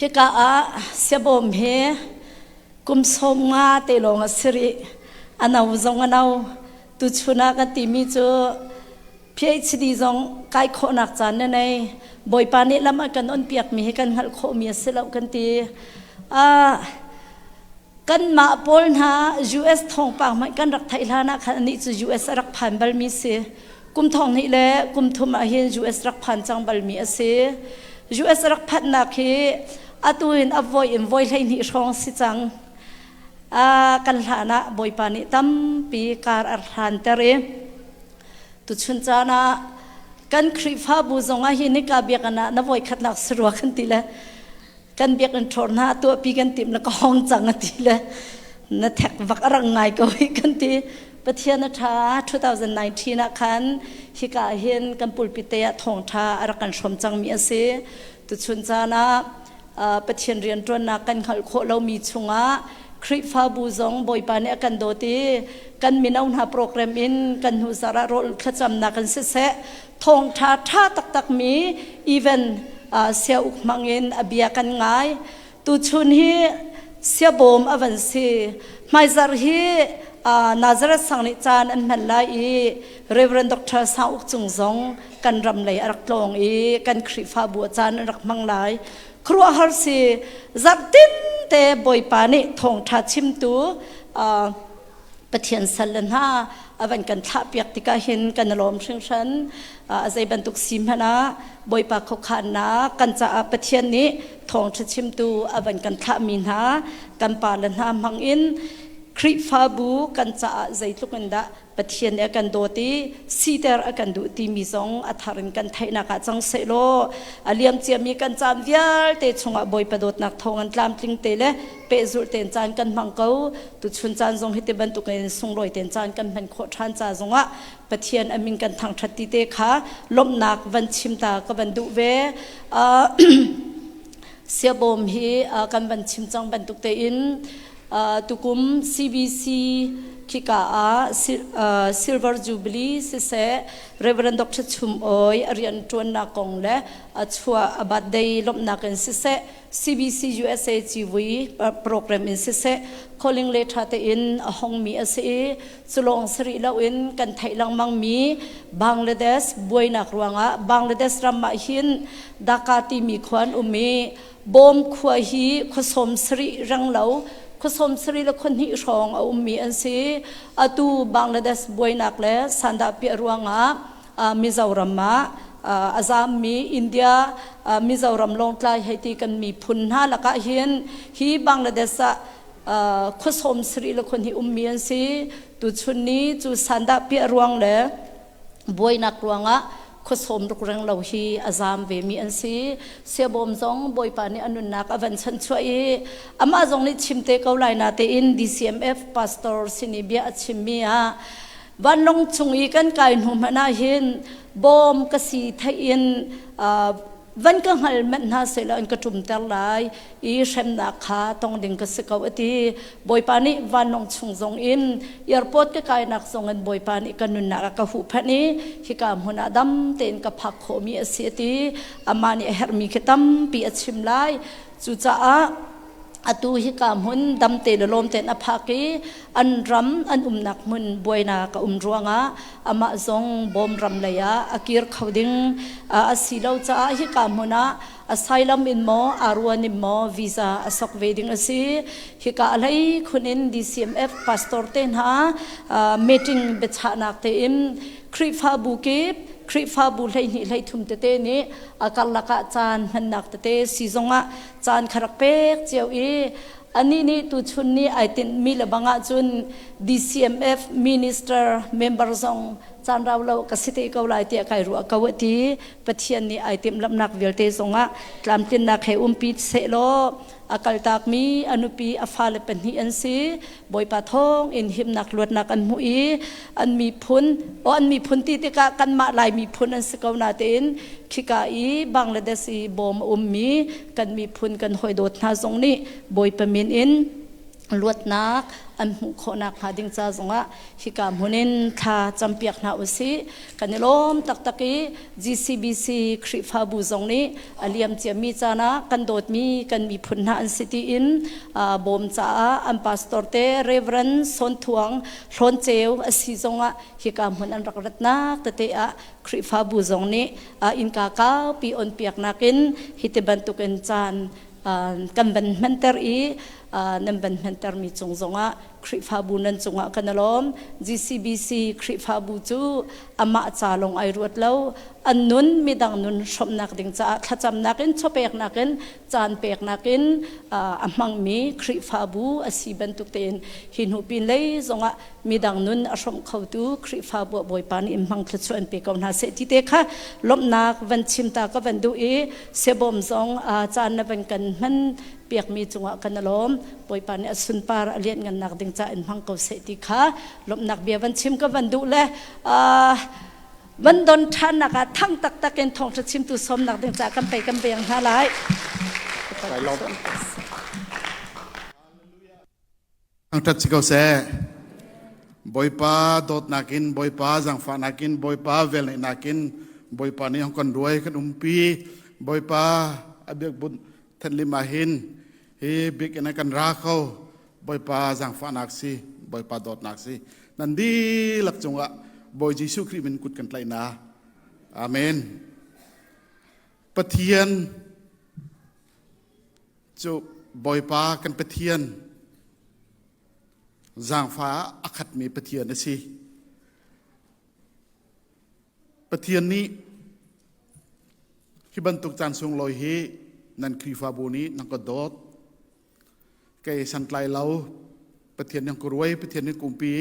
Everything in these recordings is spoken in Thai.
ฮิกาเสียบอมเฮกุมสมงาเตลงสิริอันเอาจงอันเอาตุชุนักติมิจูPhD จงไกโคนักจานในบ่อยปานิลำกันอ่อนเปียกมีกันหัลโคมีเสลากันตีกันมาปอลนะ US ทองปางไม่กันรักไทยลานะคันนี้จะ US รักพันบัลมีเสกุมทองนี่แหละกุมทุมอาเห็น US รักพันจังบัลมีเส US รักพันนักเฮอตุนอโวยอินโวยให้นี่ช่องสิจังกันหานะบ่อยปานิตั้มปีการอัฐานเตเรตุชุนจานะกันคริฟ้าบูจงอาหินิกาเบียกันนะบ่อยขัดนักสรัวกันทีละกันเบียกันทอร์นาตัวปีกันติมแล้วก็ห้องจังกันทีละนั่นแท็กวักรังไงก็วิกันทีประเทศนัทา2019นะคันฮิกาเห็นกันปุลปิเตยทองทาอรักันชมจังมีเสตุชุนจานะประเทศเรียนตัวนักกันขัดโคเรามีชงะคริฟ้าบูจงบ่อยปานเนี่ยกันโดตีกันมีนาหาโปรแกรมอินกันหูสาระรถขจำนักกันเสะทองท่าตักมีอีเวนเสียอุกมังอินอเบียกันง่ายตุชุนฮีเสียบอมอวันซีไม่จาร์ฮีนาซาร์สังนิจานอันมันลายเรเวรนด็อกเตอร์สาวอุกจุงจงกันรำเลยรักลองกันคริฟ้าบัวจานรักมังลายครัวฮาร์ซีจับตินเตบ่อยปานิทองท่าชิมตูประเทศสัลลันฮาอวันกันทับยักติกาเห็นกันลมเชิงฉันใจบรรทุกซิมฮนะบอยปากเขาขานนะกันจะประเทศนี้ทองชิมตูอวันกันทับมินฮากันปาลันฮามังอินคริฟาบูกันจะใจทุกันดาประเทศนี้กันโดตีซีเตอร์กันดูตีมีสองอัฐารินกันไทยนักจังเซโลอาเลียมเจียมีกันจามเวียลเตชงบอยประดดนักทองกันตามติงเตเลเปจุเตนจานกันมังเกาตุชุนจานทรงฮิตบันตุกันทรงลอยเตนจานกันเป็นโคทานจาทรงประเทศอเมริกันทางทัดติเตค่ะลมนักวันชิมตากับวันดูเวเสียบอมฮีกันวันชิมจังบันตุเตอินตุกุม CBC คิกาSilver Jubilee สิเส Reverend Dr. ชุมอ้อยเรียนจวนนักกงเล่ชัวบัดเดย์ลบนักกันสิเส CBC USA TV โปรแกรมอินสิเส calling letter เตอินห้องมีเสสุลงสรีลาวินกันไทยลังมังมีบังกลาเทศบวยนักรวงบังกลาเทศรำมาหินดากาติมีควันมีบอมขวาฮีขสมสรีรังเหลาขสมสรีละคนที่ชองเอามีอันซีตูบังกลาเทศบวยนักเล่สันดาเปียรวงมิซารัมมาอาซามีอินเดียมิซารัมลงใต้ให้ตีกันมีพุนหาละกะเห็นฮีบังกลาเทศขสมสรีละคนที่มีอันซีตุชุนนี้จูสันดาเปียรวงเล่บวยนักรวงขสมรุกรังเราฮีอาซามเวมีอันซีเสียบอมจงบอยปานีอนุนักอวันชันช่วยอามาจงนี้ชิมเตเกาไลนาเตอิน DCMF Pastor สินิเบียชิมมีวันลงชงอีกันไก่หนุ่มนาหินบอมกสีไทยอินวันก็หันมันน่าเสียแล้วอันกระจุมเตลายอีเชมนักขาต้องดึงกษักเอาตีบอยปานีวันลงชงจงอินยาร์ปอดก็ไก่นักจงเงินบอยปานีกันนุนนักกะหูพันนี้ฮิกามหุนาดัมเต็นกับพักโคมีเสียตีอามานีเฮร์มีขตัมปีอัชิมไลจุจ้าตูฮิกามหุนดำเตลลมเตนอภากีอันรำอันนักมุนบวยนากับรวงอามาจงบอมรำเลยอากิร์เขาดิ้งอาศิลาจ้าฮิกามหุนาอาไซลัมอินโมอารวนิมโมวีซ่าอาสกเวดิ้งอาศิฮิกาอะไรคุณอิน DCMF พาสตอร์เตนฮะมีติ้งเบชานักเตอิมคริฟาบุกิบคริฟาบุเลยนี่เลยทุ่มเตเตนี่อาการละกะจานมันนักเตซีจงจานขรักเป๊กเจียวอันนี้นี่ตุชุนนี่ไอตินมีละบังจุน DCMF Minister Member จงจานเรากสิเตเกาไลเตียไก่รัวกาวตีประเทศนี้ไอติมลำนักเวลเตจงกลามตินนักให้ปีเสโลอากาลตากมีอนุปีอฟาเลเป็นฮีอันซีบอยปะทองอินหิมนักลวดนักอันมุอีอันมีพุนอันมีพุนตีติกากันมาลายมีพุนอันสกาวนาเตนคิกาอีบังเลเดซีบอมมีกันมีพุนกันหอยโดดนาทรงนี้บอยปะมินอิน ลวดนักอันมุขนักหาดิงจ้าจงะฮิกามุนินทาจำเปียกนาอุสิกันนิลมตักตักี GCBC คริฟาบูจงนี้อเลียมเจียมีจานะกันโดดมีกันมีพุนหาอันสิติอินบอมจ้าอันปาสตอร์เตเรเวรนสนทวงทนเจวอสิจงะฮิกามุนอันรักรัตนักตเตะคริฟาบูจงนี้อินกาเก้าปีอนเปียกนักินฮิตบันตุกันจานกันบันมันเตอร์นั่นเป็นมันเตอร์มีจงะคริฟาบูนันจงะกันล้อม GCBC คริฟาบูจูอามาจาลงไอรวดแล้วอันนุนมีดังนุนชมนักดิ่งจ้าขจำนักินชอบเปกนักินจานเปกนักินอามังมีคริฟาบูอาศิบันตุเตนหินหูปินเลยจงะมีดังนุนอารมณ์เขาดูคริฟาบูบอยปานิมังคลชวนเปกเอาหน้าเสติเตค่ะลมนักวันชิมตาก็วันดูเสบอมจงจานนับเป็นกันมันเปียกมีจงะกันล้อมบอยปานิสุนปาร์เลียนกันนักดิ่งจ้ามังเขาเสติค่ะลมนักเบียวันชิมก็วันดูเลยมันโดนทันนะคะทั้งตักตะเกนทองจะชิมตุสมหนักเดียงจากกันไปกันเบียงหาหลายอังทัดสิเกาเสบอยป้าโดดนักินบอยป้าจังฟ้านักินบอยป้าเวลนักินบอยป้านี่ห้องกันรวยกันปีบอยป้าอเบียกบุญทันลิมาหินเฮบิกนักันราเขาบอยป้าจังฟ้านักสิบอยป้าโดดนักสินั่นดีหลักจงอะบอยจิสุคริมันกุดกันไกลนาอาเมนปะเทียนจุบอยป้ากันปะเทียนจางฟ้าอคัดมีปะเทียนนะสิปะเทียนนี้ที่บรรทุกจานทรงลอยเฮนั่นครีฟาบูนี้นั่งก็โดดไก่สันไกลเราปะเทียนยังกรวยปะเทียนยังกุมปี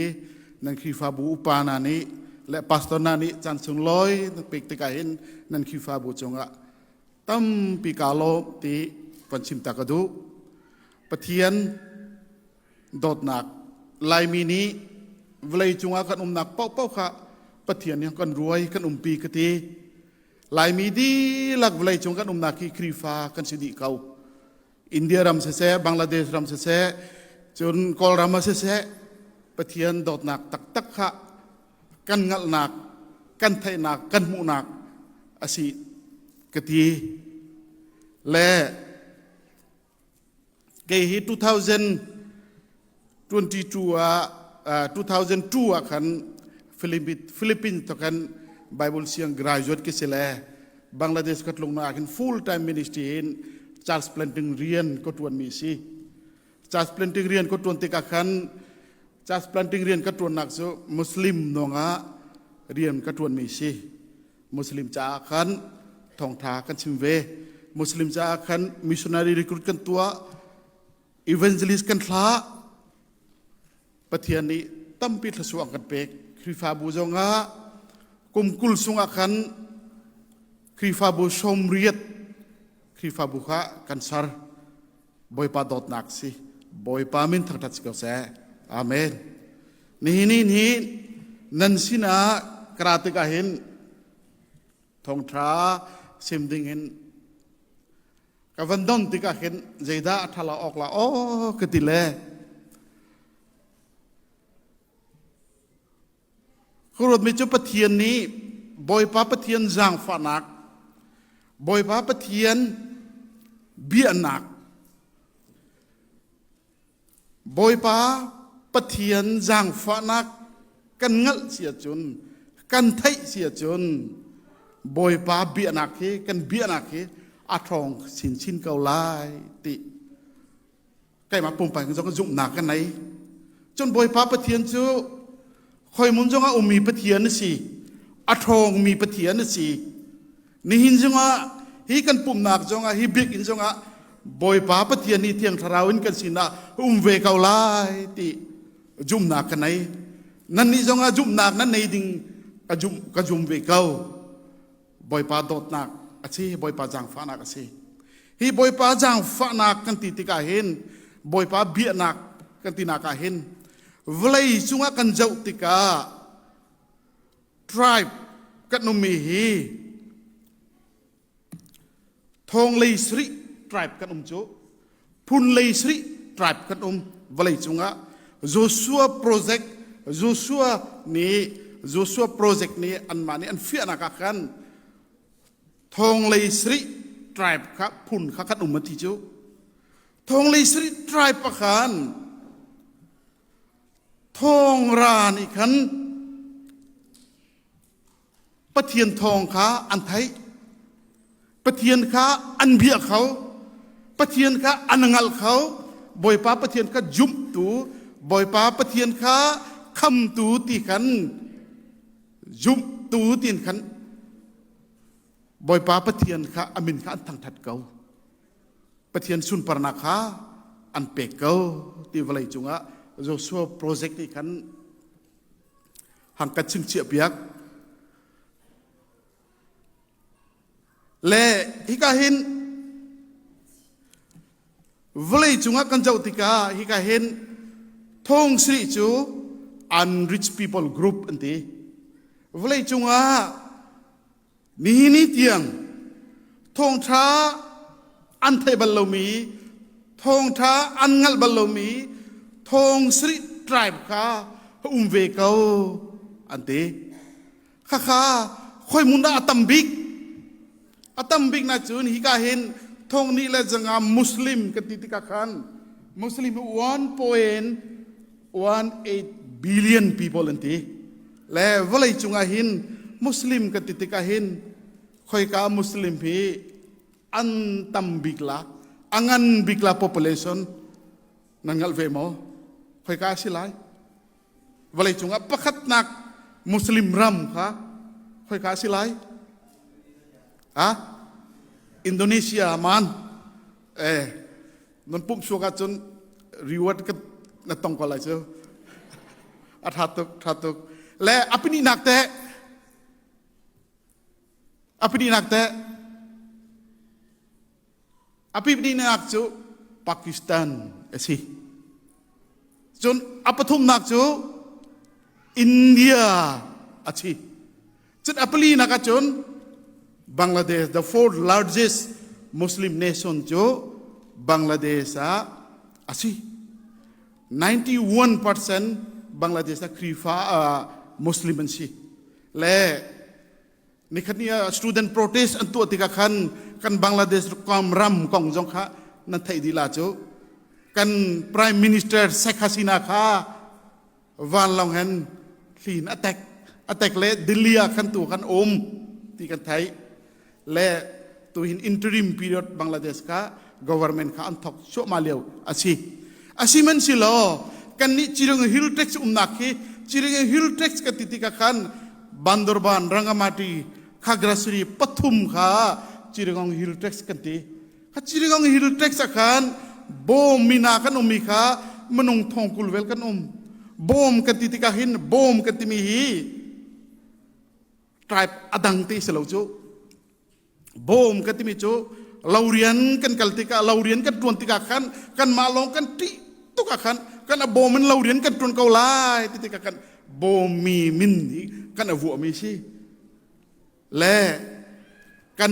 นั่นครีฟาบูอุปานานี้และปัสตอนานี้จานทรงลอยนั่นปีกตะกายเห็นนั่นครีฟาบูจงอะตั้มปีกาโลตีปันชิมตากระดูปะเทียนโดดหนักลายมีนี้เวลาจงอากันหนักเป้าเป้าค่ะปะเทียนยังกันรวยกันปีกตีลายมีดีหลักเวลาจงกันหนักที่ครีฟากันสิดีเขาอินเดียรำเสะบังลาเทศรำเสะจนกอลรำเสะปะเทียนโดดหนักตักตักค่ะกันงัดหนักกันไทยหนักกันมุหนักอาศิกตีและเกฮิ2002 akan Philippines akan Bible siang graduate ke sele Bangladesh kat long na akan full time ministry in Charles Planting Rian ko tuan misi Charles Planting Rian ko tuan tik akan Charles Planting Rian ka tuan nak so Muslim nonga Rian ka tuan misi Muslim cha akan thong tha kan simve Muslim cha akan missionary recruit kan tua evangelist kan thlaปะเทียนนี้ตั้มปิดสวงกันเปกครีฟาบูจงะกุมกุลสุงอาคันครีฟาบูชมเรียดครีฟาบูขะกันซาร์บอยปาดอดนักสิบอยปามินทักทัดสกัลเซอาเมนนี่นันสินะกราติกาเห็นทองทราซิมดิงเห็นกับวันดอนติกาเห็นใจดาทลาออกละโอ้กติเลครดมีจุปะเทียนนี้บอยป้าปะเทียนจางฝานักบอยป้าปะเทียนเบียนักบอยป้าปะเทียนจางฝานักกันงัลเสียจนกันไทยเสียจนบอยป้าเบียนักเฮกันเบียนักเฮอาทองสินชินเกาลายติใกล้มาปุ่มไปกันจงกันจุ่มหนักกันไหนจนบอยป้าปะเทียนจูคอยมุนจงอามีปะเทียนสิอาทองมีปะเทียนสินี่หินจงอาฮีกันปุ่มหนักจงอาฮีบิกอินจงอาบอยป้าปะเทียนนี่เทียงทราวินกันสินะเวกเอาไล่ติจุ่มหนักกันไหนนั่นนี่จงอาจุ่มหนักนั่นในดิ่งกระจุ่มเวกเอาบอยป้าโดดหนักอาชีบอยป้าจางฟ้านักอาชีฮีบอยป้าจางฟ้านักกันติกาเห็นบอยป้าเบียนักกันตินากาเห็นเวลาจุงอากันเจ้าติกา tribe กันนุมีฮีทองเลสริ tribe กันจุพุนเลสริ tribe กัน วลัยจุงะโจชัวโปรเจกต์โจชัวนี้โจชัวโปรเจกต์นี้อันมานี้อันเฟียนักกันทองเลยสริทริบครับพุ่นขัดอุมติจูทองเลยสริทริบประกันทองรานี่ขันปะเทียนทองขาอันไทยปะเทียนขาอันเบียเขาปะเทียนขาอันงัลเขาบอยป้าปะเทียนขาจุ่มตูบอยป้าปะเทียนขาคำตูตีขันจุ่มตูตีนขันบอยป้าปะเทียนขาอามินขาอันทั้งทัดเกาปะเทียนสุนปรนาขาอันเปกเกาตีวลัยจุงะโจชัวโปรเจกต์ที่ขันหังกัดชิงเฉียบยักและฮิกาเห็นวลัยจุงะกันเจ้าติกาฮิกาเห็นทองสริจู unrich people group อันที่วลัยจุงะนี่เตียงทองช้าอันไทยบัลลมีทองช้าอันงัลบัลลมีทองสริทริบข้าเวเกาอันที่ข้าค่อยมุนดาอัตมบิกนะจูนฮิกาเห็นทองนี้แหละจังมุสลิมกันติกาขันมุสลิม1.18 billion people อันที่และวลัยจุงาหินมุสลิมกันติกาเห็นค่อยกามุสลิมพี่อันตัมบิกละอันบิกละ population นั่นงัลเวโมค่อยกาสิไลวลัยจุงาประคัดนักมุสลิมรัมค่ะค่อยกาสิไลอินโดนีเซียมันนนปุ่มชัวกันจนรีวอร์ดกันนั่นต้องก็อะไรเจ้าทัดตุกและอภินินักแต่อภินินักจูปากีสถานสิจนอภิทุมนักจูอินเดียสิจนอภิลีนักจนBangladesh, the fourth largest Muslim nation, jo Bangladesh asi 91% Bangladesh krifa Muslim si. Le nikhatnia student protest antu atika kan Bangladesh kam ram kong jong kha nan thai dila jo kan Prime Minister Sheikh Hasina kha van long hen clean attack le Delhi kan tu kan ti kan thaiและตัวหิน interim period บังลาเทศค่ะ government ค่ะอันทอกชั่วมาเลียวอาชีมันสิโลกันนี่จิรงฮิลเท็กซ์นักฮีจิรงฮิลเท็กซ์กันติดกันบันดอร์บานรังมาตีข้ากระสุรีปฐุมค่ะจิรงฮิลเท็กซ์กันตีข้าจิรงฮิลเท็กซ์กันบอมมีนากันมีค่ะมนุงทองกุลเวลกันบอมกันติดกันหินบอมกันติมีฮีtribe อดังตีเสลาจูบอมกันที่มีโจลาวเรียนกันกัลติกาลาวเรียนกันตวนติกากันมาลองกันติตุกากันบอมมันลาวเรียนกันตวนเกาลายติกากันบอมมีมินกันวัวมีสิและกั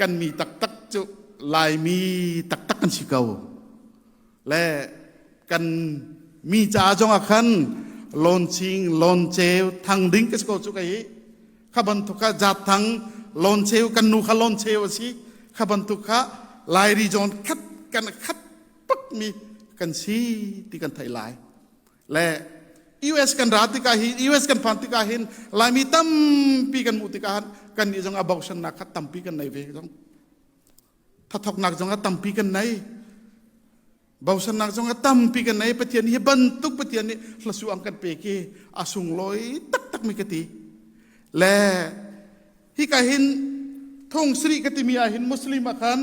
นมีตักโจลายมีตักกันสิเกาและกันมีจ่าจงอาคันลอนชิงลอนเจวทางดิ้งกันสิเกาจุกไอ้ข้าบันทุกะจัดทางลอนเชวกันนูขาลอนเชวสิข้าบันทุกะลายรีจอนคัดปักมีกันสีที่กันไทยลายและ US กันราติกาหิน US กันพันติกาหินลายมีตั้มปีกันมุติกากันนี่จงอาบอกฉันนักตั้มปีกันไหนเวจงถ้าทอกนักจงอาตั้มปีกันไหนบอกฉันนักจงอาตั้มปีกันไหนปะเทียนนี้บันทุกปะเทียนนี้ละสุอังกันเปกีอาสุงลอยตักมีกติและฮิกาหินทงสริกติมีอาหินมุสลิมอาคัน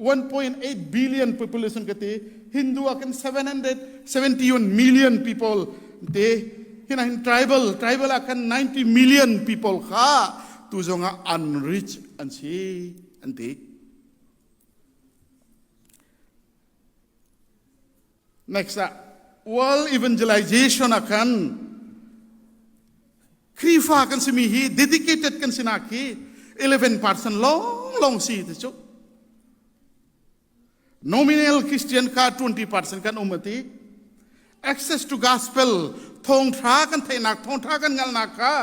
1.8 billion population kati Hindu akan 771 million people de hinahin tribal akan 90 million people kha tu zonga unrich ansi anti next world evangelization akan krifa kan simihi dedicated kan sinaki 11% long si tu nominal Christian ค่า20%กันอุมติ access to gospel ทงท้ากันไทยนักทงท้ากันงานนักค่ะ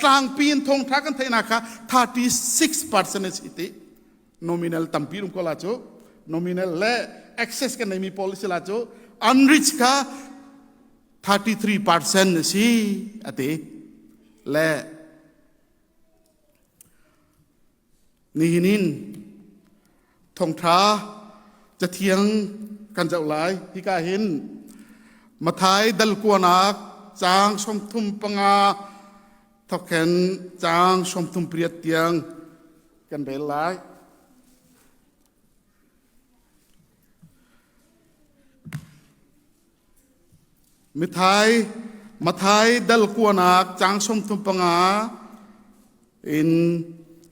สร้างปีนทงท้ากันไทยนักค่ะ36% สิติ nominal ตั้มปีรุมก็ลาโจ nominal และ access กันในมี policy ลาโจ unreached ค่ะ33% สิอติและนี่นินทงท้าจะเทียงกันเจ้าหลายที่กาเห็นมาท้ายดัลกวนักจางชมทุมปังอาทักเห็นจางชมทุมเปรียดเตียงกันไปหลายมาท้ายดัลกวนักจางชมทุมปังอาอิน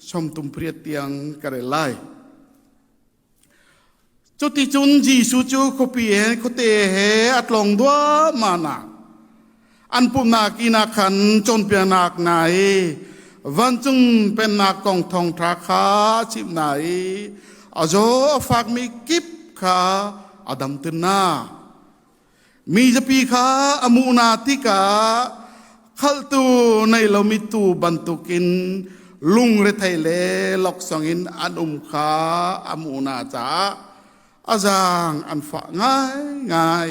ชมทุมเปรียดเตียงกันไปหลายจุดที่จุนจีสุจูขบีเห็นขเตเหอัดลงดัวมานาอันปุ่มนักอินาขันจนเปียนักไหนวันจุงเป็นนักกองทองทราคาชิบไหนอาโจฝากมีกิบขาอดัมตินามีจะปีขาอมูนาติกาขัลตูในเรามีตูบันตุกินลุงเรไทเลลอกสองอินอันขาอมูนาจ้าอาจารย์อันฝากง่าย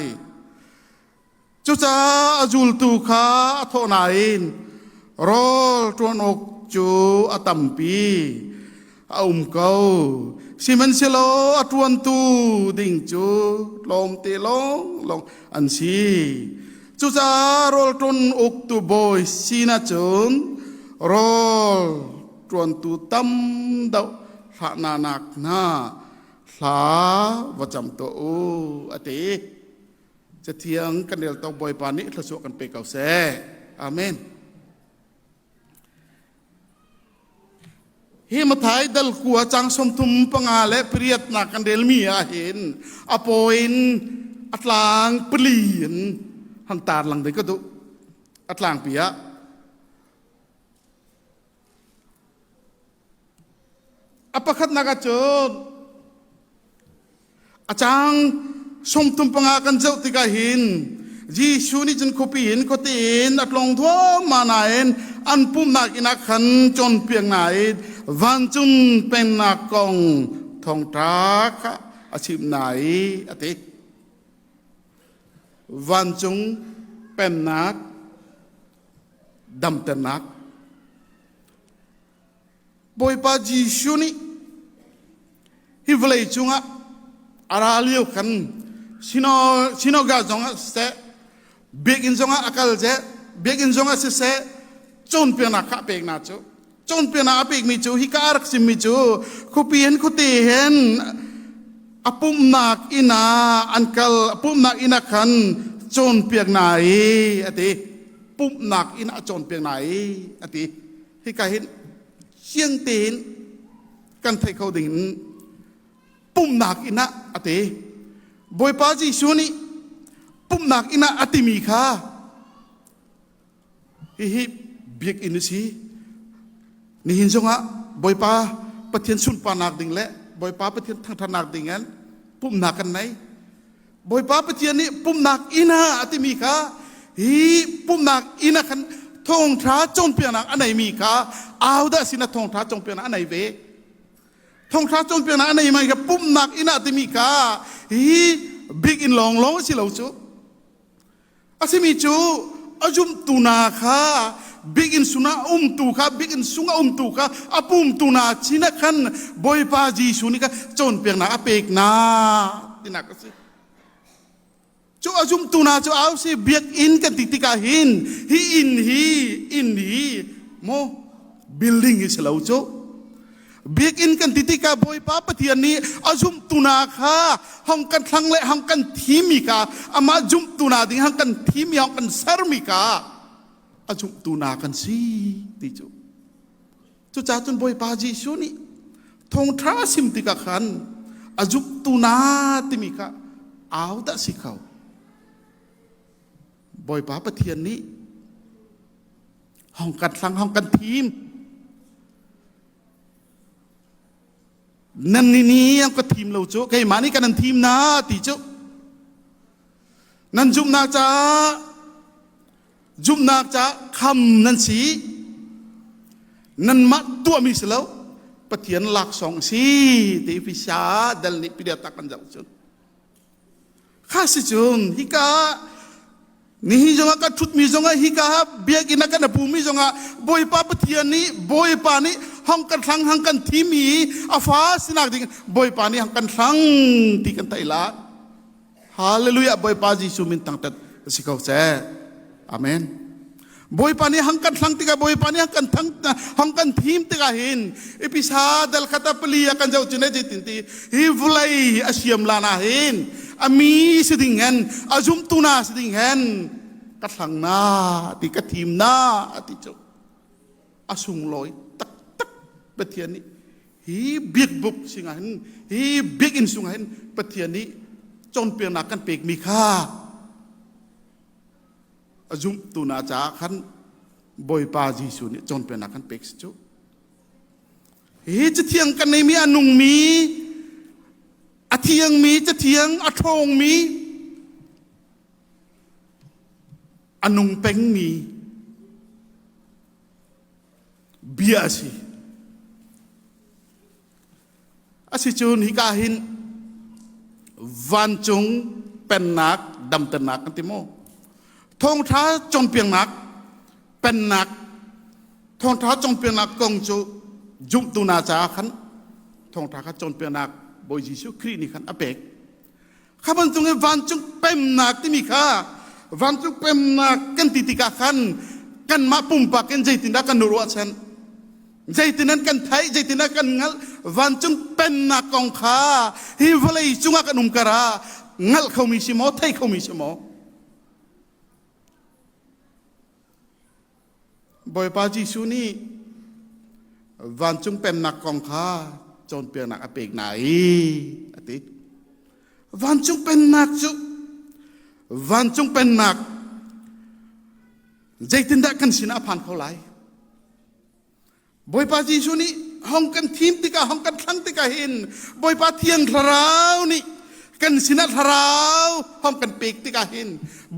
จุจ้าจุลตุขาโทนาอินรอลตัวนกจูอตัมปีเกาสิมันเชโลอตวนตูดิ่งจูลมเตลงอันซีจุจ้ารอลตัวนกตูบอยซีนาจุนรอลตวนตูตั้มดาวหานานักนาลาวจำตัวอติจะเทียงกันเดียวต้องบอยปานิทศกันไปเก่าแซ่อาเมนเฮมาไทยดัลกัวจังสมทุมปังอาและเปรียดนักกันเดลมีอาเห็นอโปอินอัตลางเปลี่ยนหังตาหลังเด็กก็ดูอัตลางเปียอปะคัดนักจดอาจารย์สมทุมปังอากันเจ้าติกาหินจีชูนี่จนขบีหินขตีนอัดลงทั่วมาไหนอันปุ่มนักอินักขันจนเพียงไหนวันจุนเป็นนักกองทองตราค่ะอาชีพไหนอติวันจุนเป็นนักดำเตนักบอยปาจีชูนี่ฮิวเลยจุงะอาราลิโอขันชิโนกาจงเสเบกินจงอากาลเจเบกินจงเสจนเปียนักขับเอกนาจูจนเปียนักเอกมิจูฮิการ์กซิมิจูคุปีเห็นคุตีเห็นอปุ่มนักอินาอันกัลปุ่มนักอินาขันจนเปียกไหนอติปุ่มนักอินาจนเปียกไหนอติฮิการเห็นเชียงตีนกันไทยเขาดิ่งปุ่มนักอินะอติบอยปาจีชูนี่ปุ่มนักอินะอติมีค่ะฮิเบียกอินุสีนี่หินจงะบอยปาปะเทียนสุนปานักดิ่งและบอยปาปะเทียนทางธนักดิ่งงั้นปุ่มนักกันไหนบอยปาปะเทียนนี่ปุ่มนักอินะอติมีค่ะฮิปุ่มนักอินะขันทงท้าจงเปียนักอันไหนมีค่ะเอาได้สินะทงท้าจงเปียนักอันไหนเวทงท้าจงเปียนักอันไหนมากับปุ่มนักอินะอติมีค่ะฮิบิ๊กอินลองสิเราจูอาศิมีจูอาจุมตูนาค่ะบิ๊กอินสุนาตูค่ะบิ๊กอินสุงาตูค่ะอาปุ่มตูนาชินักขันบอยปาจีสุนิค่ะจนเปียนักอเปกนาตินักสิจูอาจุมตูนาจูเอาสิบิ๊กอินกันติกาหินฮีอินโมบิลดิ้งสิเราจูบิ๊กอินกันติกาบอยป้าปะเทียนนี้อาจุมตุนาค่ะห้องกันทั้งและห้องกันทีมิกาอามาจุมตุนาดิ้งห้องกันทีมีห้องกันสารมิกาอาจุมตุนากันสิติจูจูจ่าจุนบอยป้าจีชูนี่ทงท้าสิมติกาขันอาจุมตุนาติมิกาเอาแต่สิเขาบอยป้าปะเทียนนี้ห้องกันทั้งห้องกันทีม นั่นนี่ยังก็ทีมเราจุกไอ้มานี่กันนั่นทีมนะตีจุนั่นจุ่มนักจะคำนั่นสีนั่นมัดตัวมิสแล้วปะเทียนหลักสองสีตีพิชาดัลนิพิเดียตักกันจังจุนข้าสิจุนฮิกานี่จงอาทุดมีจงอาฮิกาเบียกินักกันภูมิจงอาบอยปาปะเทียนนี้บอยปานี้ห้องกันทั้งห้องกันทีมีอาฟ้าสินักดิ่งบอยปานี้ห้องกันทั้งที่กันไตละฮาเลลูยาบอยปาจิสุมินตั้งแต่สิเขาเสอาเมนบอยปานี้ห้องกันทั้งที่กันบอยปานี้ห้องกันทั้งห้องกันทีมที่กันเห็นเอพิซาดัลคาตาเปลียกันเจ้าจุนเนจิตินตีฮิวไลอาเซียมลานาเห็นอามีสิดิ่งเห็นอาจุมตุนาสิดิ่งเห็นกัดหลังหน้าที่กัดทีมหน้าที่เจ้าอาสุงลอยตักปะเทียนนี้ฮีบิ๊กบุกสิงห์เห็นฮีบิ๊กอินสุงเห็นปะเทียนนี้จนเปลี่ยนนักกันเปกมีค่าอาจุมตุนาจ้าขันบอยปาจีสุนี่จนเปลี่ยนนักกันเปกสิจุฮีจะเทียงกันในมีอนุงมีอาเทียงมีจะเทียงอาทงมีอนุงเป็งมีเบียสิอาศิจูนฮิกาหินวันจงเป็นนักดำเตนักกันติโมทงท้าจงเปียงนักเป็นนักทงท้าจงเปียงนักกงจูจุมตุนาจาขันทงท้าขจงเปียงนักบอยยิสุครีนี่ขันอเปกข้าพเจ้าวันจงเป็นนักที่มีค่าวันจงเป็นนักกันติกาขันกันมาปุ่มปากกันใจตินักกันนรัวฉันใจตินักกันไทยใจตินักกันงัลวันจงเป็นนักกองข้าฮิวเลยจุงกันนุ่มกระงัลเขามีชิโมไทยเขามีชิโมบอยปาจิสุนี่วันจงเป็นนักกองข้าจนเปลี่ยนนักอเปกไหนอติวันจงเป็นนักจุวันจงเป็นนักใจตินดักกันสินาพันเขาไหลบอยปาจีสุนี่ห้องกันทีมติกาห้องกันทั้งติกาเห็นบอยปาเทียงทราวนี่กันสินาทราวห้องกันเปกติกาเห็น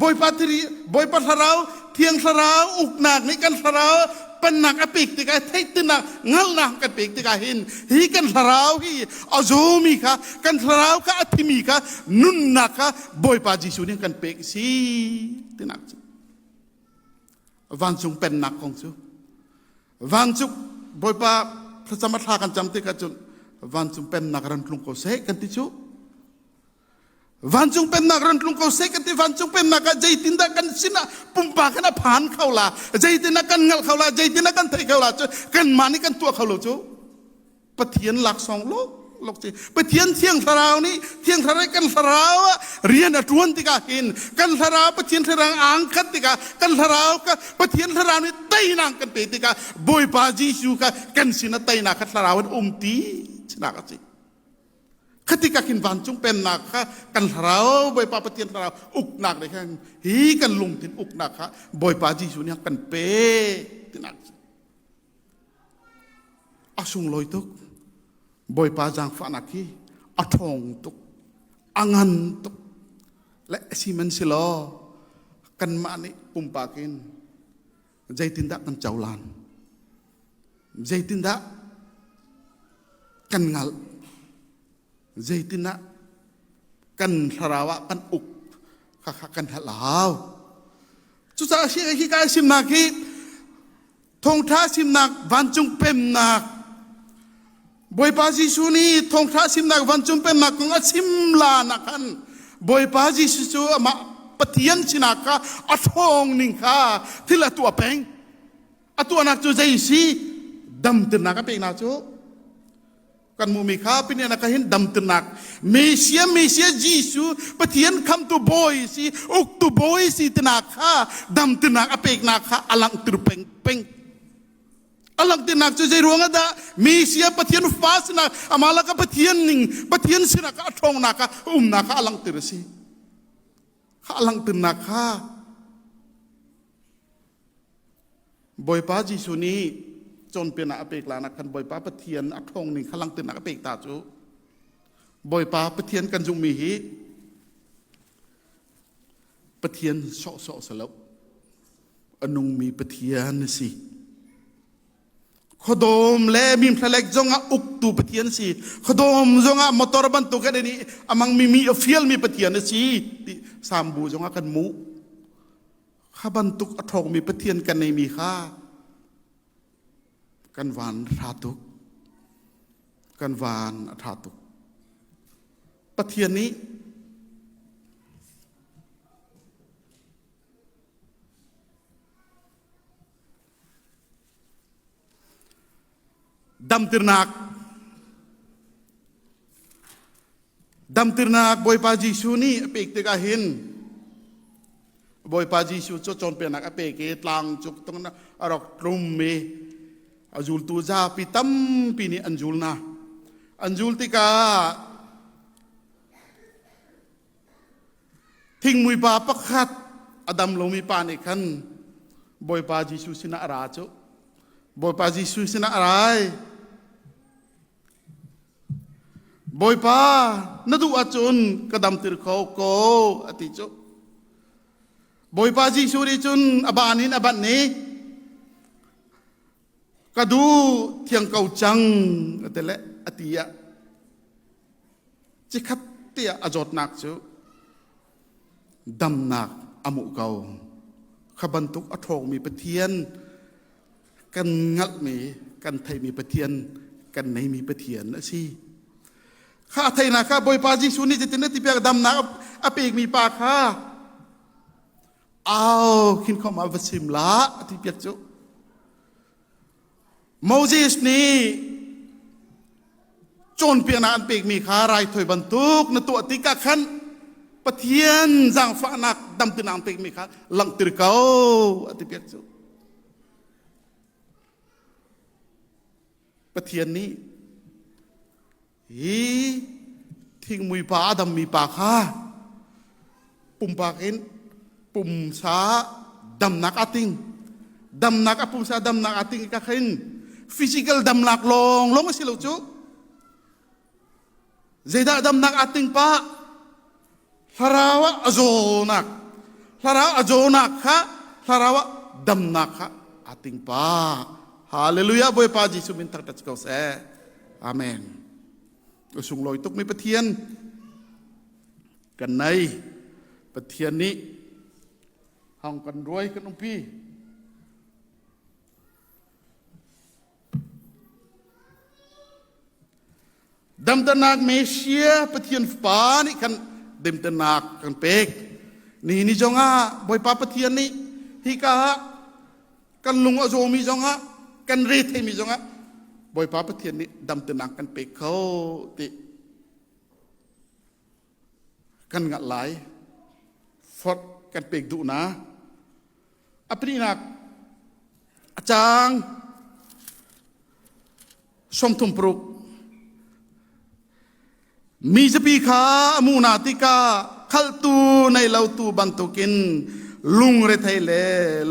บอยปาทราวเทียงทราวอุกหนักนี่กันทราวเป็นนักอปิกติกาไทยตินักงัลนักกันเปกติกาเห็นฮีกันทราวฮีอาโจมีค่ะกันทราวค่ะอธิมีค่ะนุนนักค่ะบอยปาจีสุนี่กันเปกสิตินักวันจงเป็นนักของจูวันจุกบอยปาพระสมรรถากันจำติกันจนวันจงเป็นนักรันทุงโกเซกันติจูวันจงเป็นนักรันทุงโกเซกันติวันจงเป็นนักใจตินดักกันสินะปุ่มปากกันผ่านเขาละใจตินดักกันงัลเขาละใจตินดักกันไทยเขาละกันมานี่กันตัวเขาละจูปะเทียนหลักสองโลกจีปะเทียนเที่ยงทราวนี่เที่ยงทรายกันทราวเรียนอัตวันติกาเห็นกันทราวปะเทียนทรางอ่างคัดติกากันทราวก็ปะเทียนทราวนี่ไตนางกันเปติกาบอยปาจีชูกากันสินะไตนาคัดทราวันตีชนะกันสิคติกาขินวันจงเป็นนักค่ะกันทราวบอยปาปะเทียนทราวอุกหนักเลยค่ะฮีกันลุมถึงอุกหนักค่ะบอยปาจีชูนี่กันเปตินักอาสุงลอยตุกบอยปาจางฟ้านักฮีอัทองตุกอังันตุกและสิมันสิลอกันมานี่ปุ่มปากินใจตินดักกันเจ้าลานใจตินดักกันงัลใจตินดักกันทราวะกันอุกข้ากันทลาวจุดอาชีพที่การสิมนักฮีทงท้าสิมนักวันจงเป็นนักบอยปาจิสุนี่ทงท้าสิมนักวันจงเป็นนักของอาชิมลานักขันบอยปาจิสุมาปะเทียนสินักค่ะอัทองนิงค่ะที่ละตัวเป็งอัตัวนักจูใจสิดำตึนักก็เป็นนักจูกันมูมีข้าเป็นนักเห็นดำตึนักเมเซียจิสุปะเทียนคำตัวบอยสิอุกตัวบอยสิตึนักค่ะดำตึนักก็เป็นนักค่ะอลังตึเป็งอลังตินักจะใจรวงada Malaysia patian fas na amala ka patian sina ka atong na ka na ka alang tirsi ka alang tinak ha boy pa ji suni จนเป็นอาเปกลานักขันบอยป้าปะเทียนอักทงหนึ่งขลังตื่นนักอาเปกตาจูบอยป้าปะเทียนกันจุงมีฮีปะเทียนโสสลับอนุงมีปะเทียนสิขดมและมีพลักจงอุกตูปะเทียนสิขดมจงมอเตอร์บันตุกันนี้อามังมีเฟียลมีปะเทียนสิสามบูจงกันมูข้าบันตุกอัทองมีปะเทียนกันในมีข้ากันวานราตุกกันวานราตุกปะเทียนนี้ดำติรนักบอยปาจิสูนี่เปกติกาหินบอยปาจิสูจนเป็นนักเปกเกตลังจุกตรงนั้นอรกตรุมเมอันจุลตูจาปิตัมปีนี้อันจุลนะอันจุลติกาทิ้งมุยปาปักขัดอดัมลงมีปานอีกขันบอยปาจิสูสินะราจุบอยปาจิสูสินะอะไรบอยป้านดูอาจุนกระดำติรเขาโกอติจุบอยป้าจีสุริจุนอบานินอบันนี้กระดูเทียงเกาจังแต่ละอติยะจิขัดเตียอจดนักจุดำนักอมุเกาขบันทุกอทองมีปะเทียนกันงัดมีกันไทยมีปะเทียนกันไหนมีปะเทียนนะสิข้าไทยนะข้าบอยปาจิสุนี่จะตินติเปียกดำนักอเปกมีปากข้าเอาขินเข้ามาวสิมละที่เปียกจุโมเสสนี่จนเปียกนาอันเปกมีข้าไรถอยบรรทุกนตัวติกาขันปะเทียนจังฟ้านักดำตินอันเปกมีข้าหลังติรเกาที่เปียกจุปะเทียนนี้ทิ้งมุยปาดำมีปากข้าปุ่มปากเอ็นปุ่มสาดำนักอาติงดำนักปุ่มสาดำนักอาติงก็ขึ้นฟิสิกอลดำนักลงสิลูกจุเจด้าดำนักอาติงปะลาราวะอโจนักลาราวะอโจนักค่ะลาราวะดำนักค่ะอาติงปะฮาเลลูยาบอยปาจิสุมินทักตัดเกาเสอาเมนก็ส่งลอยตุกมีปะเทียนกันในปะเทียนนี้ห้องกันรวยกันองพี่ดำตนักเมเชียปะเทียนฟ้านี่กันดำตนักกันเป็กนี่จงอ่ะบอยปาปะเทียนนี้ฮิกากันลุงอโจมีจงอ่ะกันรีเทมีจงอ่ะบอยป้าปะเทียนนี้ดำตนักกันไปเขาติกันงัดไหลฟอดกันเปกดูนะอภินักอาจารย์สมทุมปรุกมีจะปีขามูนาติกาขัลตูในเหล่าตูบันตุกินลุงเรไทยเล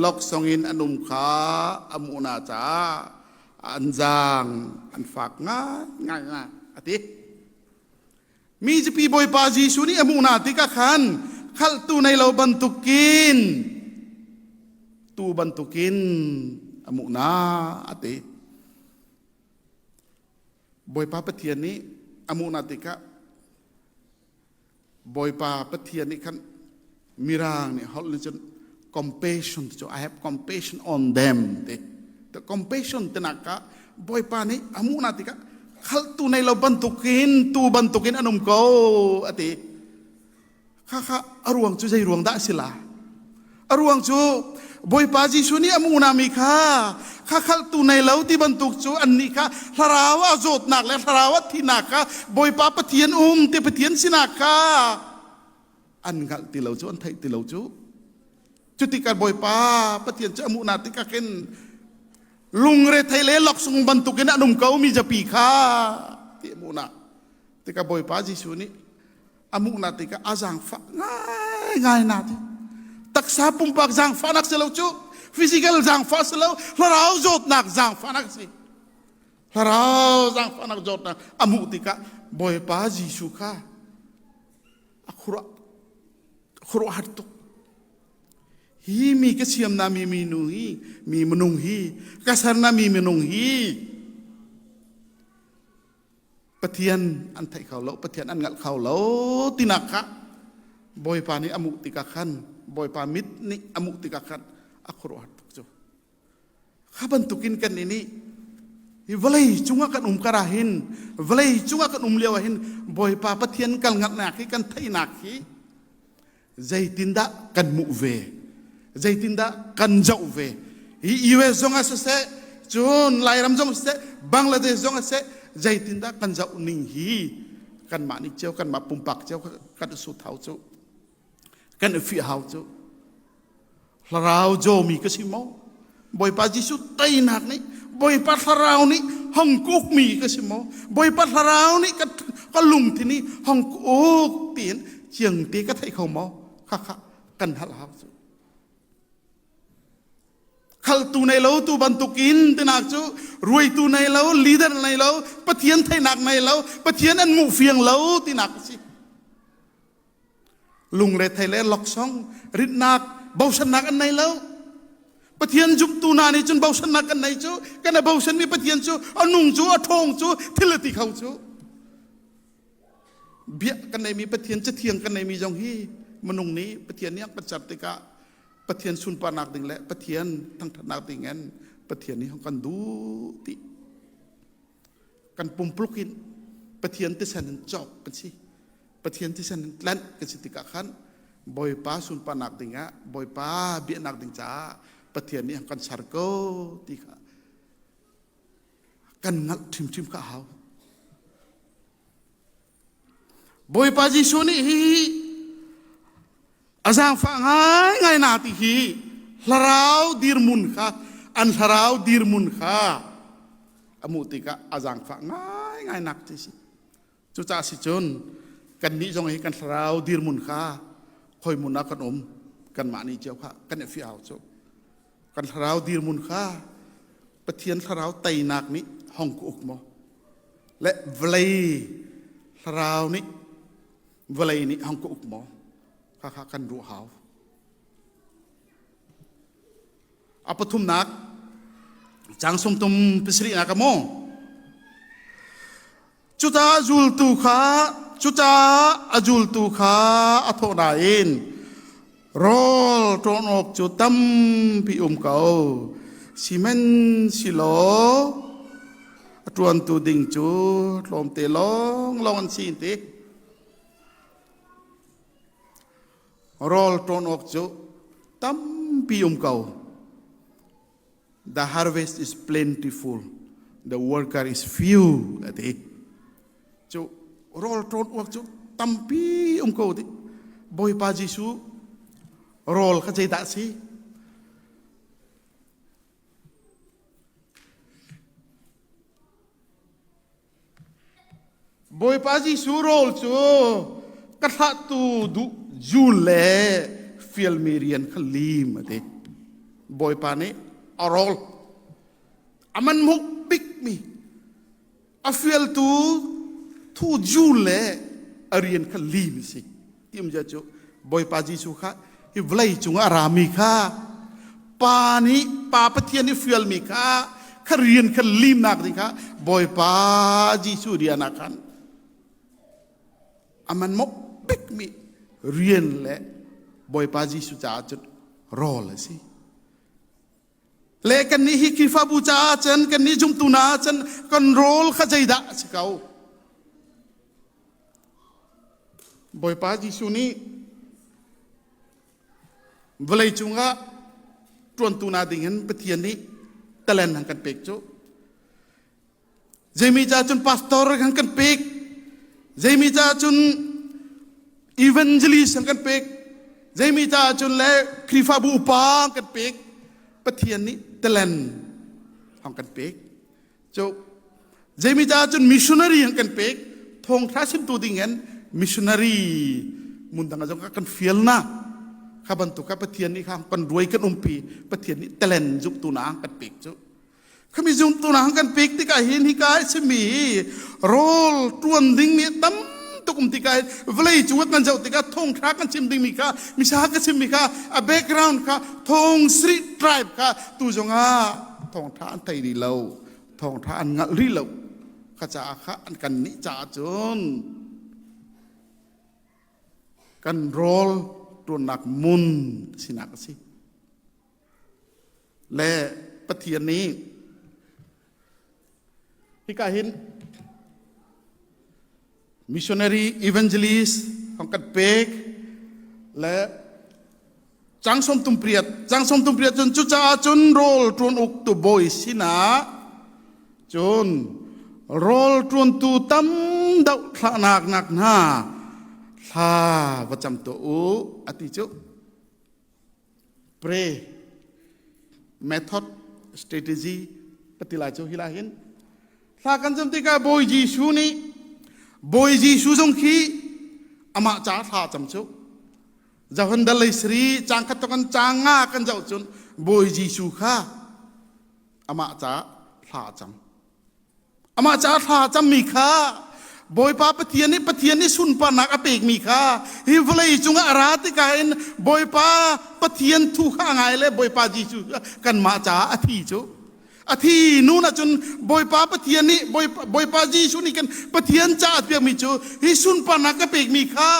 ลอกสงินอนุมขาอมูนาจาอันจางอันฝากง่ายอติมีจะปีบอยปาจีสุนี่อมูนาติกาขันขัลตูในเราบันตุกินตูบันตุกินอมูนาอติบอยปาปะเทียนนี้อมูนาติกาบอยปาปะเทียนนี้ขันมิรางเนี่ยเขาเลยจะ compassion so I have compassion on them the compassion tenaka boy pani amu natika khal tu nei lo bantukin anum ko ati kha aruang chu jai ruang da sila aruang chu boy pa ji suni amu na mi kha khal tu nei lo ti bantuk chu anni kha larawa jot nak le larawa thinaka boy pa pathian te pathian sinaka an gal ti lo chu an thai ti lo chuจุติการบอยป้าปะเทียนจะมุนาติกาเกนลุงเรไทยเลล็อกสงบันตุกินอนุมเกามีจะปีข้าที่มุนาติกาบอยป้าจิสุนี่อมุนาติกาอาจังฟ้าง่ายนาทีตักษาปุ่มปากจังฟ้านักเสลจุ physical jang fa selo larau jot nak jang fa nak si larau jang fa nak jot nak amu tika boy pa Jisu kha khura hartu hi mi ka siam na mi nu hi mi menung hi kasar na mi menung hi Patian an thai khau lo patian an ngal khau lo tinaka boy pa ni amu tika khan boy pa mit ni amu tika khan akhro hat jo khaban tukin kan ini valai chunga kan karahin valai chunga kan lewahin boy pa patian kal ngat na ki kan thai nak ki zaitinda kan mu ve zaitinda kan jau ve iwe zonga se chun lairam jong se Bangladesh jong se Zaitinda kan jau ning hi kan ma ni cheu kan ma pumpak cheu kan su thau cheu kan fi hau cheu larau jo mi ka simo boy pa Jisu tai nak ni boy pa larau ni hong kuk mi ka simo boy pa larau ni ka lung thi ni hong kuk tien chiang ti ka thai khau mo kha kan hal hau cheu khal tu nei lo tu ban tu kin te nak chu ruai tu nei lo leader nei lo pathian thai nak nei lo pathian an mu fiang lo ti nak si lung le thai le lok song rit nak bau san nak an nei lo pathian juk tu na ni chun bau san nak an nei chu kana bau san mi pathian chu anung chu athong chu thilati khau chu bia kan nei mi pathian che thiang kan nei mi jong hi manung ni pathian ni pachat te ka Pathian sun pa nak ding le pathian thang nak ding en pathian ni hong kan du ti kan pumplukin pathian te san chok kan si pathian te san lan kan si ti ka khan boy pa sun pa nak ding a boy pa bi nak ding cha pathian ni hong kan sar ko ti ka kan ngal thim ka hau boy pa Jisu ni hi Azang fa ngai na ti hi larau dirmun kha an larau dirmun kha amu tika azang fa ngai nak ti si chu cha si chun kan ni jong hi kan larau dirmun kha khoi mun na kan kan ma ni cheu kha kan fi au chu kan larau dirmun kha pathian larau tai nak ni hong ku uk mo le vlei larau ni vlei ni hong ku uk mo kha kan ru hau apathum nak changsum tum pisri na kamo chuta azul tu kha chuta azul tu kha athona in rol tronok chu tam pi kau simen silo atuan tu ding chu lom te long an sin te Roll ton ok chu tam pi kau the harvest is plentiful the worker is few ati chu roll ton ok chu tam pi kau ti boy pa Jisu roll kha chei da si boy pa Jisu roll chu katha tu du Jule feel mirian khalim ate boy pane arol aman muk big mi I feel tu jule arian khalim si tim ja chu boy pa Jisu kha hi vlai chunga rami kha pani pa pathian ni feel mi kha kharian khalim nak ding kha boy pa Jisu riana khan aman muk big mi Rien le boy pa Jisu cha chut rol si le kan ni hi kifa bu cha chen kan ni jum tu na chen kan rol kha jai da si kau boy pa Jisu ni velai chunga tuan tu na ding hen pathian ni talen hang kan pek chu jemi cha chun pastor hang kan pek jemi cha chun evangelist kan pek jemi cha chun le krifa bu pa kan pek pathian ni telen hong kan pek cho jemi cha chun missionary hong kan pek thong thasim tu ding en missionary mun dang jong kan fiel na ข้าบรรทุกข้าประเทียนนี่ข้างกันรวยกันปีประเทียนนี่เตลนจุกตุนากันปีกจุเขามีจุกตุนากันปีกที่กายเห็นที่กายสมีโรลตวนดิ้งมีตั้มตุกที่กายเวลาจวดกันเจ้าที่กายทงทรักกันชิมดิ้งมีค่ะมีชากันชิมมีค่ะแบ็กกราวด์ค่ะทงสตรีทไทร์ค่ะตูจงอาทงท่านไทยดีเลาทงท่านงัดรีเลาข้าจะข้าอันกันนิจาจนกันโรลตัวนักมุนสินักสิและปะเทียนนี้ที่กาเห็น missionary evangelist ของกันเปกและจังสมตุมเปรียดจนจุจ้าจนโรลตรวนอุกตัวบอยสินะจนโรลตรวนตูตั้มดาวขนักหนักหน้าถ้าประจำตัวอธิจุpray method strategy ปฏิลาจุฮิลาหินถ้ากันจำติกาบอยจีชูนี่บอยจีชูจงคีอามาจ้าท่าจำจุจะหันดัลเลยสรีจางคัตกันจางง่ากันเจ้าจนบอยจีชูข้าอามาจ้าท่าจำอามาจ้าท่าจำมีข้าบอยป้าปะเทียนนี่สุนปานักอเปกมีค่าฮิวเลยจุงอาราติกาอินบอยป้าปะเทียนทุกข้างไงเลยบอยป้าจีจูกันมาจ้าอธิจูอธินู่นจนบอยป้าปะเทียนนี่บอยป้าจีจูนี่กันปะเทียนจ้าเปียกมีจูฮิสุนปานักอเปกมีค่า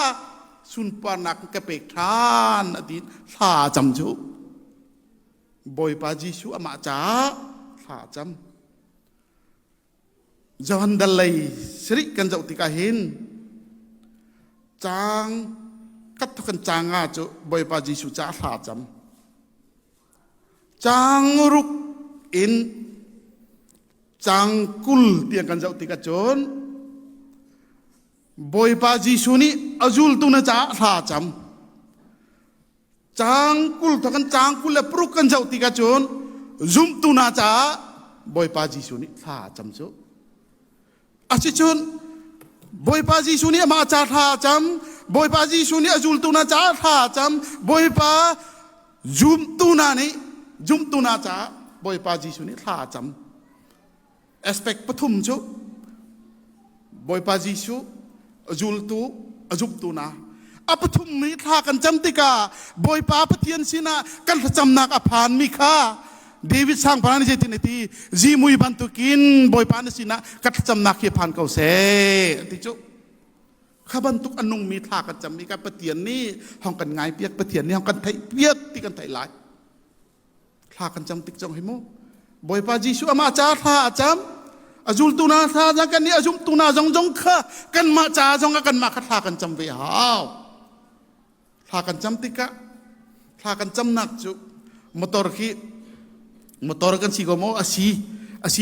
สุนปานักอเปกทานอดีตท่าจำจูบอยป้าจีจูอามาจ้าท่าจำJahan dalai serik kan jauh tika hin, cang kat kan canga jo boy paji suca hajam, cang ruk in, cang kul tiang kan jauh tika jon, boy paji suni azul tu na ca hajam, cang kul takan cang kul le pruk kan jauh tika jon, zoom tu na ca boy paji suni hajam jo. Asyikun, boy paji suni ama cahha jam, boy paji suni azul tuna cahha jam, boy pa zoom tuna cah, boy paji suni cah jam. Aspek pathum jo, boy paji su azul tuna. Apa thum ni cah kan jam tika, boy pa patian sina kan jam nak apan mika. David sang parani jadi nanti zimui bantukin boy panas ina kat jam nak ye pan kau se tijuk kabantuk anung mita kat jam ni kat petian ni hong kan ngai piak petian ni hong kan thai piak ti kan thai lai tha kan jam tik jong himu boy pa jisu ama cha tha jam azul tuna tha ja kan ni azum tuna jong kha kan ma cha jong kan ma khat tha kan jam ve hao tha kan jam tika tha kan jam nak ju motor ki motor kan si gomo asi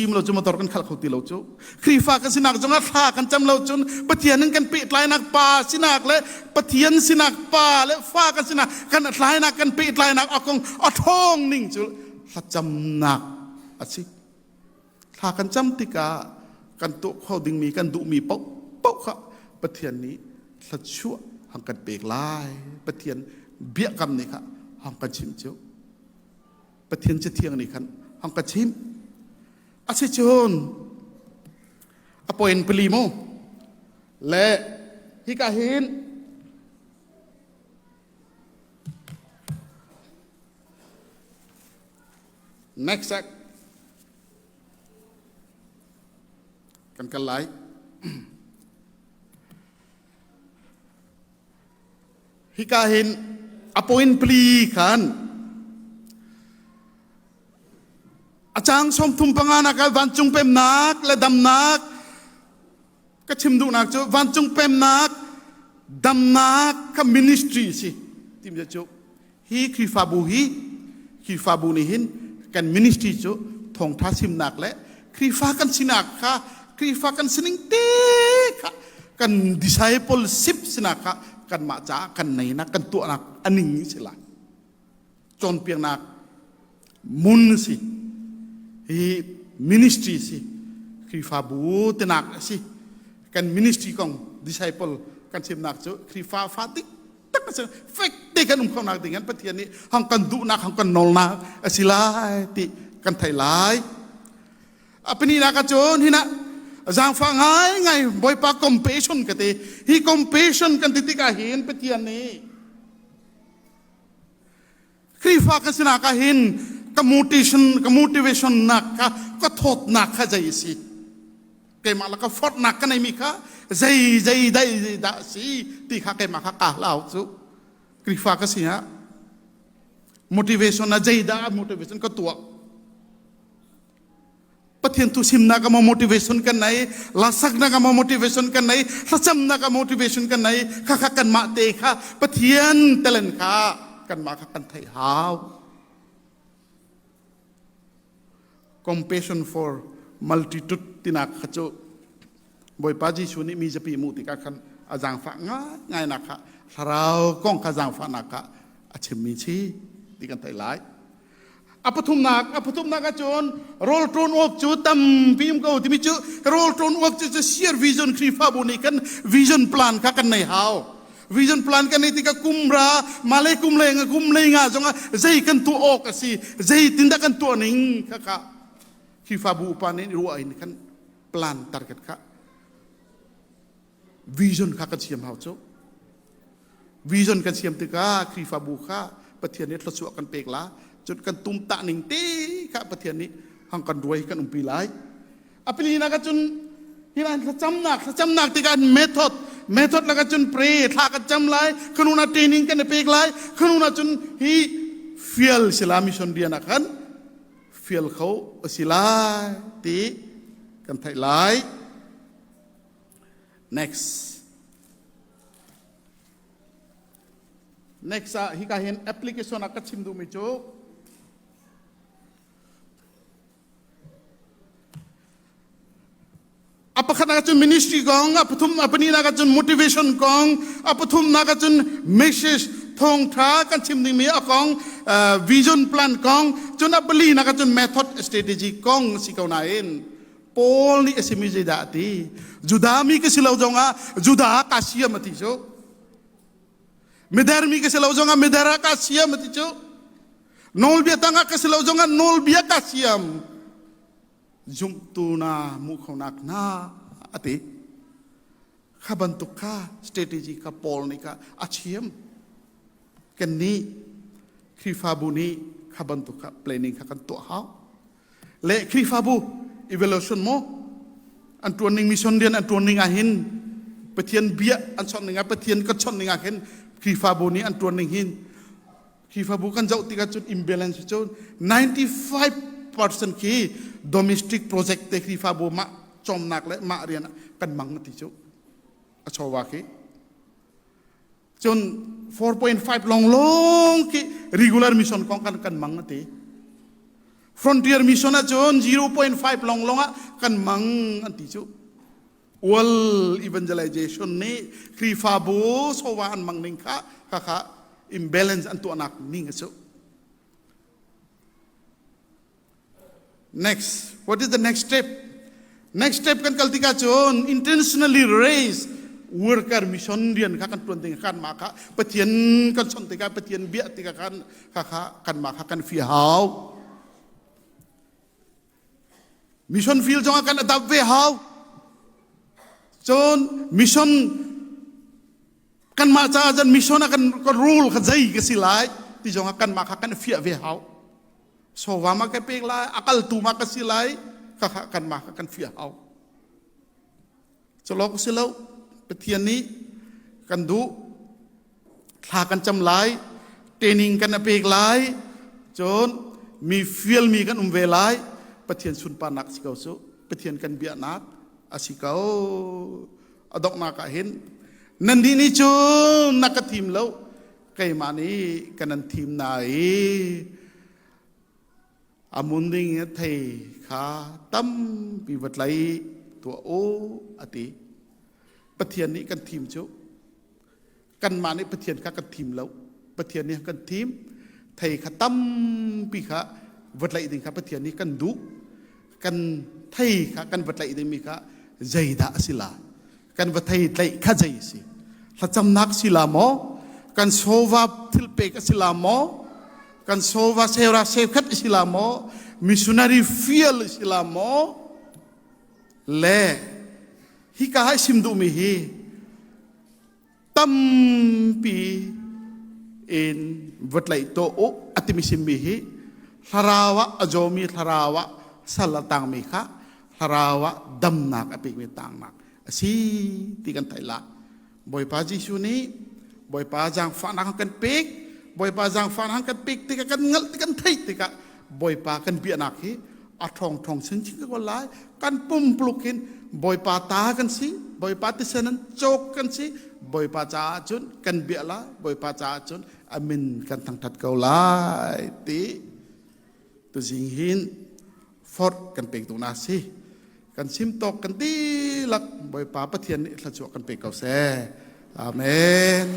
melucu motor kan khal khoti lucu krifa kan sinak jonga tha kan jam lucu petian kan pi tlai nak pa sinak le petian sinak pa le fa kan sinak kan tlai nak kan pi tlai nak akong athong ning chu ha jam nak asi tha kan jam tika kan tu khau ding mi kan du mi pok kha petian ni la chu hang kan pek lai petian bia kam ni kha hang kan chim chuปะเทียนจะเทียงนี่คันห้องกระชิมอาเซจนอปอยน์ปลีโมและฮิกาหินnext act กันไหลฮิกาหินอปอยน์ปลีคันอาจารย์ชมทุ่มปังอานักวันจุงเป็นนักและดำนักก็ชิมดูนักจูวันจุงเป็นนักดำนักก็มินิสทรีสิทีมจะจูฮีคริฟาบูนี่หินกันมินิสทรีจูทองท้าชิมนักและคริฟากันสินักค่ะคริฟากันสินิงเตค่ะกันดิสไซเปิลสิบสินักค่ะกันมาจ้ากันไหนนักกันตัวนักอันนี้สิละจนเพียงนักมุนสิministry si krifa bu tenak si kan ministry kong disciple kan sim nak jo krifa fatik tak เฟกตีกันเขานักติงั้นปะเทียนนี้ห้องกันดุนักห้องกันนอลนักสิลายติกันไทยลายเป็นนี่นักโจนที่นะจางฟังไงบ่อยปากคอมเพชชั่นกันตีฮีคอมเพชชั่นกันติกาเห็นปะเทียนนี้ครีฟ้ากันสนากาเห็นก็motivationนักก็โทษนักข้าใจสิเกมาแล้วก็ฟอดนักกันในมีข้าใจได้สิตีข้าเกมาข้ากาลาวสุครีฟ้ากันสิฮะ motivation นะใจได้ motivation ก็ตัวปะเทียนตุสิมนักก็มา motivation กันไหนลาสักนักก็มา motivation กันไหนสัจำนักก็ motivation กันไหนข้ากันมาเตะข้าปะเทียนเตลันข้ากันมาข้ากันไทยหาว compassion for multitude tinak khacho boy paji suni mi japi muti ka khan ajang fa ngai na kha tharau kong kha jang fa na ka achim mi chi dikan tai lai apathum nak ka chon roll tron ok chu tam pim ko ti mi chu roll tron ok chu share vision krifa boni kan vision plan ka kan nei hao vision plan kan nei ti ka kumra malai kumlenga jonga zai kan tu ok asi zai tinda kan tu ning ka Kifa bu upanin ruai ini kan plan target kak vision kak kan siam hau cok vision kan siam tika kifa bu kak petian ini terus akan pekla jod kan tumta ning ti kak petian ini hang kan ruai kan umpilai apa ini nak cun hilang secam nak tika method nak cun pray thak cam lai kanuna training kan peklai kanuna cun hi feel selami son dia nak kan feel เขาสิลายตีกันไทยลาย next ฮิกาเห็น application อากัดชิมดูมิโจapa kata nak cun ministry kong apa thum apa ni nak cun motivation kong apa thum nak cun message thong tha kan chim ding mi akong vision plan kong cun apa beli nak cun method strategy kong si kau nain pol ni esimi jadati judami ke silau jonga juda kasia mati jo medarmi ke silau jonga medara kasia mati jo nol bia tanga ke silau jonga nol bia kasiam jum tuna mukhonak na ati khabantuk ka strategy ka pol ni ka achiam ken ni krifabu ni khabantuk ka planning ka kan to ha le krifabu evaluation mo an tuaning mission dian an tuaning ahin petian bia an son ninga petian ka son ninga ken krifabu ni an tuaning hin krifabu kan jau tika chun imbalance chun 95% ki domestic project te krifa bo ma chom nak le ma rian kan mang ti chu achawa ki chon 4.5 long ki regular mission kong kan mang ti frontier mission a chon 0.5 long kan mang anti chu world evangelization ni krifa bo so wa an mang ning kha imbalance an tu anak ning chu Next, what is the next step? Next step kan kaltika chon intentionally raise worker mission dian kan tuan ting kan maka petian kan son tika petian bia tika kan maka kan fi hau mission field jong kan adap ve hau chon mission kan ma cha jan mission akan rule ka jai ka silai ti jong kan maka kan fi ve hau so wama ke pekla akal tu maka silai kan maka kan fi hau cholok silau petian ni kan du thla kan cham lai training kan peklai chon mi feel mi kan ve lai petian sun panak sikau so petian kan bia nak asikau adok nak hin nandi ni chon nak team lo kai mani kanan team nai amunding thei kha tam pi wat lai to o ati pathian ni kan team chu kan ma ni pathian ka kan team lo pathian ni kan team thei kha tam pi kha wat lai ding kha pathian ni kan du kan thei kha kan wat lai ding mi kha zaida sila kan wat thei lai kha zai si la cham nak sila mo กันโซวาทิลเปกสิลามอกันโซวาเซราเซฟคัตสิลามอมิชชันนารีฟิลสิลามอเล่ฮิกาให้ซิมดูมิฮีตัมปีอินวัดไหลโตโออัติมิซิมมิฮีฮาราวะอโจมีฮาราวะสัลตังมิคะฮาราวะดัมนักอภิเวตังนักสิที่กันไทยละบอยปาจิสุนีบอยปาจางฟันหังกันเปกบอยปาจางฟันหังกันเปกที่กันงัลที่กันไทยที่กันบอยปากันเบียนักฮีอัทองทองเส้นชิงกันไล่กันปุ่มปลุกินบอยปาตากันสิบอยปาติเสนันโจกกันสิบอยปาจ้าจุนกันเบียละบอยปาจ้าจุนอามินกันทั้งทัดเกาไล่ตีตัวสิงหินฟอดกันเปกตัวนาสิกันซิมตกกันดีหลักบอยปาปะเทียนนี่ละจวกกันเปกเกาแซ่อาเมน